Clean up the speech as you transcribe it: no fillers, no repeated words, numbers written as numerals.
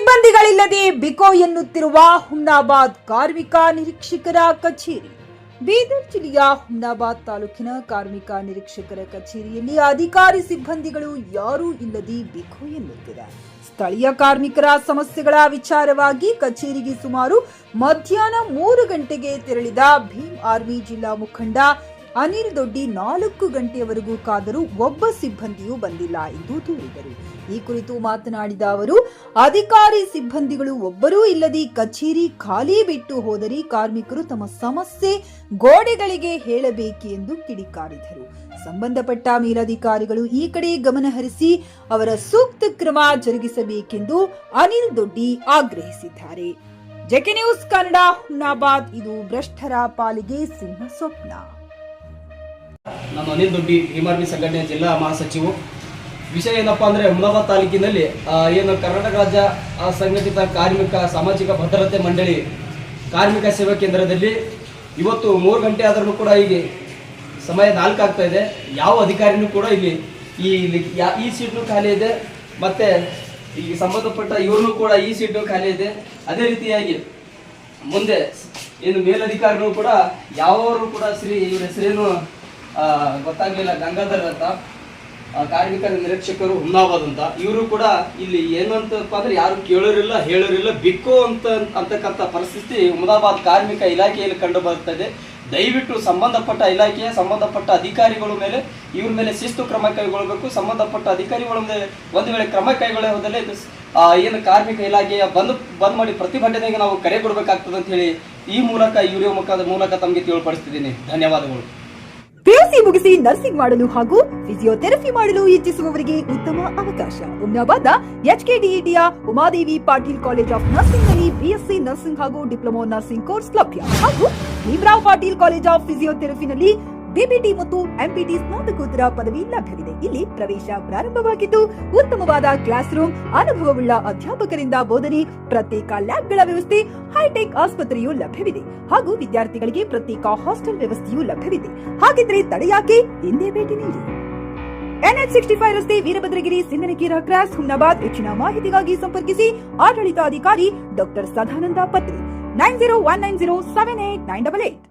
ಸಿಬ್ಬಂದಿಗಳಿಲ್ಲದೆ ಬಿಕೋ ಎನ್ನುತ್ತಿರುವ ಹುಮ್ನಾಬಾದ್ ಕಾರ್ಮಿಕ ನಿರೀಕ್ಷಕರ ಕಚೇರಿ. ಬೀದರ್ ಜಿಲ್ಲೆಯ ಹುಮ್ನಾಬಾದ್ ತಾಲೂಕಿನ ಕಾರ್ಮಿಕ ನಿರೀಕ್ಷಕರ ಕಚೇರಿಯಲ್ಲಿ ಅಧಿಕಾರಿ ಸಿಬ್ಬಂದಿಗಳು ಯಾರೂ ಇಲ್ಲದೆ ಬಿಕೋ ಎನ್ನುತ್ತಿದೆ. ಸ್ಥಳೀಯ ಕಾರ್ಮಿಕರ ಸಮಸ್ಯೆಗಳ ವಿಚಾರವಾಗಿ ಕಚೇರಿಗೆ ಸುಮಾರು ಮಧ್ಯಾಹ್ನ 3 ಗಂಟೆಗೆ ತೆರಳಿದ ಭೀಮ್ ಆರ್ಮಿ ಜಿಲ್ಲಾ ಮುಖಂಡ ಅನಿಲ್ ದೊಡ್ಡಿ 4 ಗಂಟೆಯವರೆಗೂ ಕಾದರೂ ಒಬ್ಬ ಸಿಬ್ಬಂದಿಯೂ ಬಂದಿಲ್ಲ ಎಂದು ದೂರಿದರು. ಈ ಕುರಿತು ಮಾತನಾಡಿದ ಅವರು, ಅಧಿಕಾರಿ ಸಿಬ್ಬಂದಿಗಳು ಒಬ್ಬರೂ ಇಲ್ಲದೆ ಕಚೇರಿ ಖಾಲಿ ಬಿಟ್ಟು ಹೋದರೆ ಕಾರ್ಮಿಕರು ತಮ್ಮ ಸಮಸ್ಯೆ ಗೋಡೆಗಳಿಗೆ ಹೇಳಬೇಕು ಎಂದು ಕಿಡಿಕಾರಿದರು. ಸಂಬಂಧಪಟ್ಟ ಮೇಲಧಿಕಾರಿಗಳು ಈ ಕಡೆ ಗಮನ ಹರಿಸಿ ಅವರ ಸೂಕ್ತ ಕ್ರಮ ಜರುಗಿಸಬೇಕೆಂದು ಅನಿಲ್ ದೊಡ್ಡಿ ಆಗ್ರಹಿಸಿದ್ದಾರೆ. JK news Kannada, Humnabad. ಇದು ಭ್ರಷ್ಟರ ಪಾಲಿಗೆ ಸಿಂಹ ಸ್ವಪ್ನ. ನಾನು ಅನಿಲ್ ದೊಡ್ಡಿ, ಭೀಮ್ ಆರ್ಮಿ ಸಂಘಟನೆಯ ಜಿಲ್ಲಾ ಮಹಾಸಚಿವರು. ವಿಷಯ ಏನಪ್ಪಾ ಅಂದ್ರೆ, ಹುಮ್ನಾಬಾದ್ ತಾಲೂಕಿನಲ್ಲಿ ಏನು ಕರ್ನಾಟಕ ರಾಜ್ಯ ಸಂಘಟಿತ ಕಾರ್ಮಿಕ ಸಾಮಾಜಿಕ ಭದ್ರತೆ ಮಂಡಳಿ ಕಾರ್ಮಿಕ ಸೇವಾ ಕೇಂದ್ರದಲ್ಲಿ ಇವತ್ತು 3 ಗಂಟೆ ಆದ್ರೂ ಕೂಡ ಈಗ ಸಮಯ 4 ಆಗ್ತಾ ಇದೆ. ಯಾವ ಅಧಿಕಾರಿನೂ ಕೂಡ ಇಲ್ಲಿ ಈ ಸೀಟ್ನು ಖಾಲಿ ಇದೆ, ಮತ್ತೆ ಈಗ ಸಂಬಂಧಪಟ್ಟ ಇವ್ರನ್ನೂ ಕೂಡ ಈ ಸೀಟ್ನು ಖಾಲಿ ಇದೆ. ಅದೇ ರೀತಿಯಾಗಿ ಮುಂದೆ ಏನು ಮೇಲಧಿಕಾರಿನೂ ಕೂಡ ಯಾವರು ಕೂಡ ಇವ್ರ ಹೆಸರೇನು ಗೊತ್ತಾಗ್ಲಿಲ್ಲ, ಗಂಗಾಧರ್ ಅಂತ ಕಾರ್ಮಿಕ ನಿರೀಕ್ಷಕರು ಹುಮ್ನಾಬಾದ್ ಅಂತ. ಇವರು ಕೂಡ ಇಲ್ಲಿ ಏನಂತಪ್ಪ ಅಂದ್ರೆ ಯಾರು ಕೇಳೋರಿಲ್ಲ ಹೇಳೋರಿಲ್ಲ, ಬಿಕ್ಕೋ ಅಂತಕ್ಕಂಥ ಪರಿಸ್ಥಿತಿ ಹುಮ್ನಾಬಾದ್ ಕಾರ್ಮಿಕ ಇಲಾಖೆಯಲ್ಲಿ ಕಂಡು ಬರ್ತದೆ. ದಯವಿಟ್ಟು ಸಂಬಂಧಪಟ್ಟ ಇಲಾಖೆಯ ಸಂಬಂಧಪಟ್ಟ ಅಧಿಕಾರಿಗಳ ಮೇಲೆ ಇವ್ರ ಮೇಲೆ ಶಿಸ್ತು ಕ್ರಮ ಕೈಗೊಳ್ಳಬೇಕು. ಸಂಬಂಧಪಟ್ಟ ಅಧಿಕಾರಿಗಳ ಮೇಲೆ ಒಂದು ವೇಳೆ ಕ್ರಮ ಕೈಗೊಳ್ಳೋದಲ್ಲೇ ಏನು ಕಾರ್ಮಿಕ ಇಲಾಖೆಯ ಬಂದ್ ಮಾಡಿ ಪ್ರತಿಭಟನೆಗೆ ನಾವು ಕರೆ ಕೊಡಬೇಕಾಗ್ತದೆ ಅಂತ ಹೇಳಿ ಈ ಮೂಲಕ ವಿಡಿಯೋ ಮೂಲಕ ತಮಗೆ ತಿಳಿಪಡಿಸ್ತಿದ್ದೀನಿ. ಧನ್ಯವಾದಗಳು. ಪಿಯುಸಿ ಮುಗಿಸಿ ನರ್ಸಿಂಗ್ ಮಾಡಲು ಹಾಗೂ ಫಿಸಿಯೋಥೆರಪಿ ಮಾಡಲು ಇಚ್ಛಿಸುವವರಿಗೆ ಉತ್ತಮ ಅವಕಾಶ. ಹುಮ್ನಾಬಾದ್ನ HKDETಯ Umadevi Patil college of nursing ನಲ್ಲಿ BSc ನರ್ಸಿಂಗ್ ಹಾಗೂ ಡಿಪ್ಲೊಮಾ ನರ್ಸಿಂಗ್ ಕೋರ್ಸ್ ಲಭ್ಯ. ಹಾಗೂ ಭೀಮರಾವ್ ಪಾಟೀಲ್ ಕಾಲೇಜ್ ಆಫ್ ಫಿಸಿಯೋಥೆರಪಿನಲ್ಲಿ BPT ಮತ್ತು MPT ಸ್ನಾತಕೋತ್ತರ ಪದವಿ ಲಭ್ಯವಿದೆ. ಇಲ್ಲಿ ಪ್ರವೇಶ ಪ್ರಾರಂಭವಾಗಿದ್ದು ಉತ್ತಮವಾದ ಕ್ಲಾಸ್ ರೂಮ್, ಅನುಭವವುಳ್ಳ ಅಧ್ಯಾಪಕರಿಂದ ಬೋಧನೆ, ಪ್ರತ್ಯೇಕ ಲ್ಯಾಬ್ಗಳ ವ್ಯವಸ್ಥೆ, ಹೈಟೆಕ್ ಆಸ್ಪತ್ರೆಯೂ ಲಭ್ಯವಿದೆ. ಹಾಗೂ ವಿದ್ಯಾರ್ಥಿಗಳಿಗೆ ಪ್ರತ್ಯೇಕ ಹಾಸ್ಟೆಲ್ ವ್ಯವಸ್ಥೆಯೂ ಲಭ್ಯವಿದೆ. ಹಾಗಿದ್ರೆ ತಡೆಯಾಕೆ, ಹಿಂದೆ ಭೇಟಿ ನೀಡಿ. NH65 ರಸ್ತೆ, ವೀರಭದ್ರಗಿರಿ, ಸಿಂಧನಕೀರ ಕ್ರಾಸ್, ಹುಮ್ನಾಬಾದ್. ಹೆಚ್ಚಿನ ಮಾಹಿತಿಗಾಗಿ ಸಂಪರ್ಕಿಸಿ ಆಡಳಿತಾಧಿಕಾರಿ ಡಾಕ್ಟರ್ ಸದಾನಂದ ಪತ್ರಿ 9019078988.